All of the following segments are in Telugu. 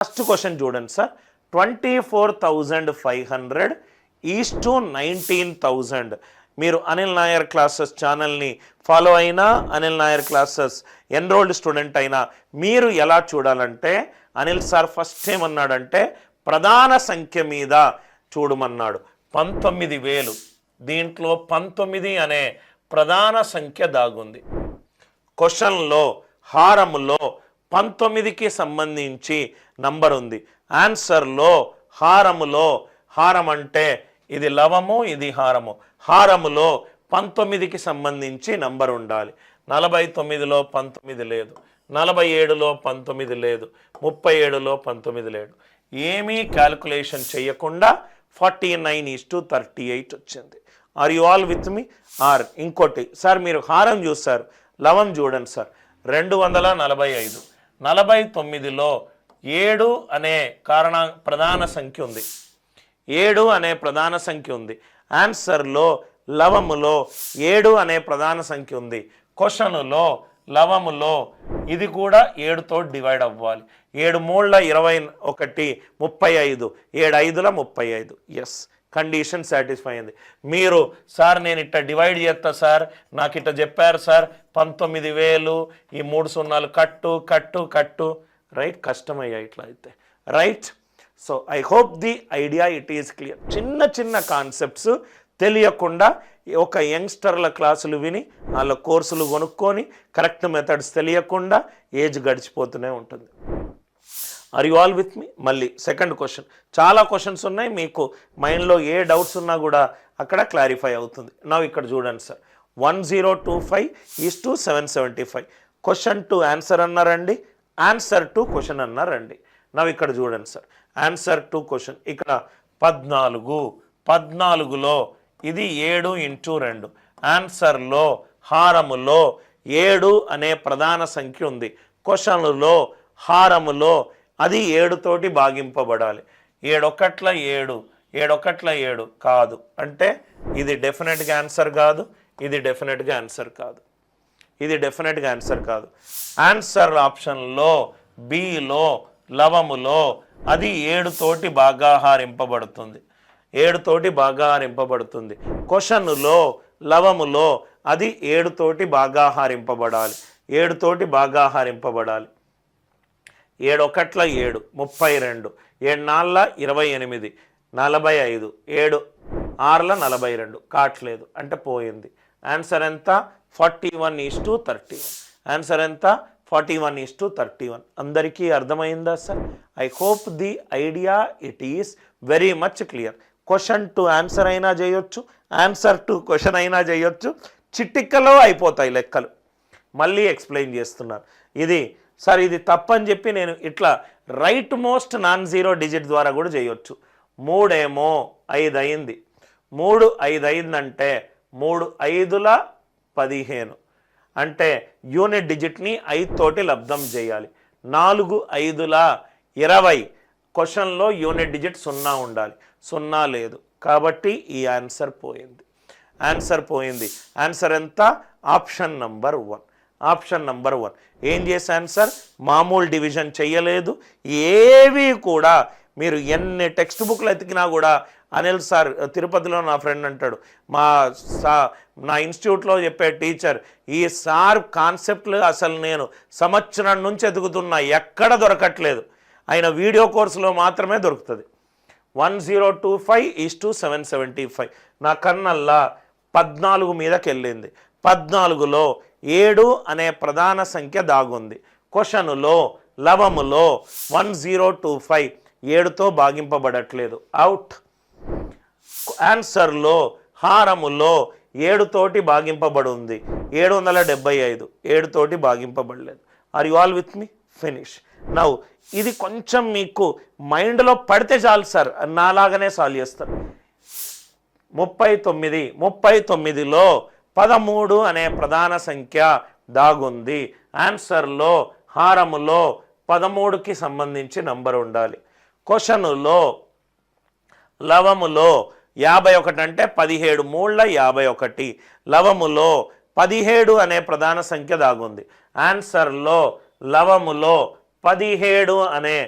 ఫస్ట్ క్వశ్చన్ చూడండి సార్. 24,500 is to 19,000. మీరు అనిల్ నాయర్ క్లాసెస్ ఛానల్ని ఫాలో అయినా, Anil Nair classes enrolled student అయినా మీరు ఎలా చూడాలంటే, అనిల్ సార్ ఫస్ట్ ఏమన్నాడంటే ప్రధాన సంఖ్య మీద చూడమన్నాడు. 19,000. దీంట్లో 19 అనే ప్రధాన సంఖ్య దాగుంది. క్వశ్చన్లో హారములో 19కి సంబంధించి నంబర్ ఉంది. ఆన్సర్లో హారములో, హారం అంటే ఇది లవము, ఇది హారము, హారములో 19కి సంబంధించి నంబర్ ఉండాలి. 49లో 19 లేదు, 47లో 19 లేదు, 37లో 19 లేదు. ఏమీ క్యాల్కులేషన్ చేయకుండా 49:38 వచ్చింది. Are you all with me? ఆర్ ఇంకోటి సార్, మీరు హారం చూస్తారు, లవం చూడండి సార్. 245. 49లో 7 అనే ప్రధాన సంఖ్య ఉంది. 7 అనే ప్రధాన సంఖ్య ఉంది. ఆన్సర్లో లవములో 7 అనే ప్రధాన సంఖ్య ఉంది. క్వశ్చన్లో లవములో ఇది కూడా 7తో డివైడ్ అవ్వాలి. 7 3 21, 35, 7 5 35. ఎస్, కండిషన్ సాటిస్ఫై అయింది. మీరు సార్ నేను ఇట్లా డివైడ్ చేస్తా సార్, నాకు ఇట్లా చెప్పారు సార్, 19,000 ఈ 3 సున్నాలు కట్టు కట్టు కట్టు, రైట్? కష్టమయ్యా ఇట్లా అయితే, right? So I hope the idea it is clear. చిన్న చిన్న కాన్సెప్ట్స్ తెలియకుండా ఒక యంగ్స్టర్ల క్లాసులు విని వాళ్ళ కోర్సులు కొనుక్కొని కరెక్ట్ మెథడ్స్ తెలియకుండా ఏజ్ గడిచిపోతూనే ఉంటుంది. ఆర్ యు ఆల్ విత్ మీ? మళ్ళీ సెకండ్ క్వశ్చన్. చాలా క్వశ్చన్స్ ఉన్నాయి, మీకు మైండ్లో ఏ డౌట్స్ ఉన్నా కూడా అక్కడ క్లారిఫై అవుతుంది. నా ఇక్కడ చూడండి సార్. 1025:775. క్వశ్చన్ టు ఆన్సర్ అన్నారండి, ఆన్సర్ టు క్వశ్చన్ అన్నారండి. నా ఇక్కడ చూడండి సార్, ఆన్సర్ టు క్వశ్చన్ ఇక్కడ 14లో ఇది 7 × 2. ఆన్సర్లో హారములో 7 అనే ప్రధాన సంఖ్య ఉంది. క్వశ్చన్లో హారములో అది 7 తోటి భాగింపబడాలి. 7 1 7, 7 1 7 కాదు అంటే ఇది డెఫినెట్గా ఆన్సర్ కాదు, ఇది డెఫినెట్గా ఆన్సర్ కాదు, ఇది డెఫినెట్గా ఆన్సర్ కాదు. ఆన్సర్ ఆప్షన్లో బిలో లవములో అది 7 తోటి భాగాహారింపబడుతుంది, 7 తోటి భాగాహారింపబడుతుంది. క్వశ్చన్లో లవములో అది 7 తోటి భాగాహారింపబడాలి, 7 తోటి భాగాహారింపబడాలి. 7 1 7, 32, 7 4 28, 45, 7 6 42 కాట్లేదు అంటే పోయింది. ఆన్సర్ ఎంత? 41:31. ఆన్సర్ ఎంత? 41:31. అందరికీ అర్థమైందా sir? I hope the idea it is very much clear. Question to answer అయినా చేయొచ్చు, ఆన్సర్ టు క్వశ్చన్ అయినా చేయొచ్చు. చిటికలో అయిపోతాయి లెక్కలు. మళ్ళీ ఎక్స్ప్లెయిన్ చేస్తున్నాను. ఇది సార్ ఇది తప్పని చెప్పి నేను ఇట్లా right most non zero digit ద్వారా కూడా చేయొచ్చు. 3 ఏమో 5 అయింది, 3 5 అయిందంటే 3 5ల 15 అంటే యూనిట్ డిజిట్ని 5 తోటి లబ్ధం చేయాలి. 4 5ల 20. క్వశ్చన్లో యూనిట్ డిజిట్ 0 ఉండాలి, 0 లేదు కాబట్టి ఈ ఆన్సర్ పోయింది, ఆన్సర్ పోయింది. ఆన్సర్ ఎంత? Option number 1. Option number 1. ఏం చేశాను సార్? మామూలు డివిజన్ చెయ్యలేదు. ఏవి కూడా మీరు ఎన్ని టెక్స్ట్ బుక్లు ఎతికినా కూడా అనిల్ సార్ తిరుపతిలో నా ఫ్రెండ్ అంటాడు, నా ఇన్స్టిట్యూట్లో చెప్పే టీచర్, ఈ సార్ కాన్సెప్ట్లు అసలు నేను సంవత్సరం నుంచి ఎదుగుతున్నా, ఎక్కడ దొరకట్లేదు, ఆయన వీడియో కోర్సులో మాత్రమే దొరుకుతుంది. 1025:775. నా కన్నల్లా 14 మీదకి వెళ్ళింది. 14లో 7 అనే ప్రధాన సంఖ్య దాగుంది. క్వశ్చన్లో లవములో 1025 7తో భాగింపబడట్లేదు, అవుట్. ఆన్సర్లో హారములో 7 తోటి భాగింపబడి ఉంది, 775, 7 తోటి భాగింపబడలేదు. Are you all with me? Finish. Now ఇది కొంచెం మీకు మైండ్లో పడితే చాలు సార్, నాలాగానే సాల్వ్ చేస్తారు. 39లో 13 అనే ప్రధాన సంఖ్య దాగుంది. ఆన్సర్లో హారములో 13కి సంబంధించి నంబర్ ఉండాలి. క్వశ్చన్లో లవములో 51 అంటే 17 3 51. లవములో 17 అనే ప్రధాన సంఖ్య దాగుంది. ఆన్సర్లో లవములో 17 అనే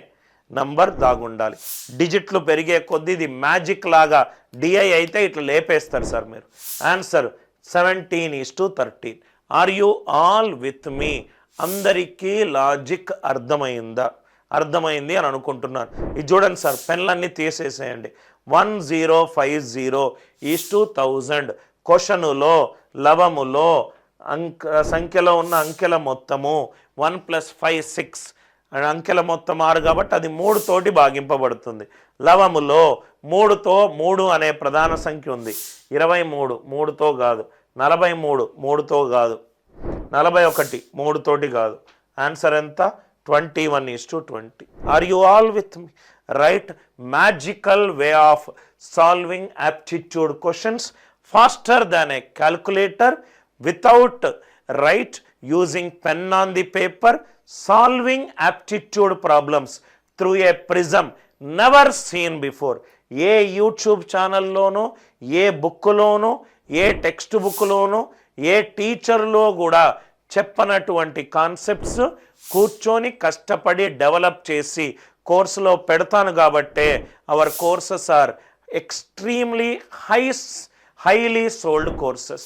నంబర్ దాగుండాలి. డిజిట్లు పెరిగే కొద్దీ ఇది మ్యాజిక్ లాగా డిఐ అయితే ఇట్లా లేపేస్తారు సార్ మీరు. Answer 17:13. Are you all with me? అందరికీ లాజిక్ అర్థమైంది అని అనుకుంటున్నాను. ఇది చూడండి సార్, పెన్లన్నీ తీసేసేయండి. 1050:1000 క్వశ్చనులో లవములో సంఖ్యలో ఉన్న అంకెల మొత్తము 1 + 5 6 అంకెల మొత్తం 6 కాబట్టి అది 3 తోటి భాగింపబడుతుంది. లవములో 3తో 3 అనే ప్రధాన సంఖ్య ఉంది. 23 3తో కాదు, 43 3తో కాదు, 41 3 తోటి కాదు. ఆన్సర్ ఎంత? 21:20. Are you all with me? Right magical way of solving aptitude questions faster than a calculator without using pen on the paper, solving aptitude problems through a prism never seen before. A YouTube ఛానల్లోనో, A బుక్లోనో, A text బుక్లోనో, ఏ టీచర్లో కూడా చెప్పనటువంటి కాన్సెప్ట్స్ కూర్చొని కష్టపడి డెవలప్ చేసి కోర్సులో పెడతాను కాబట్టే our courses are extremely highly sold courses.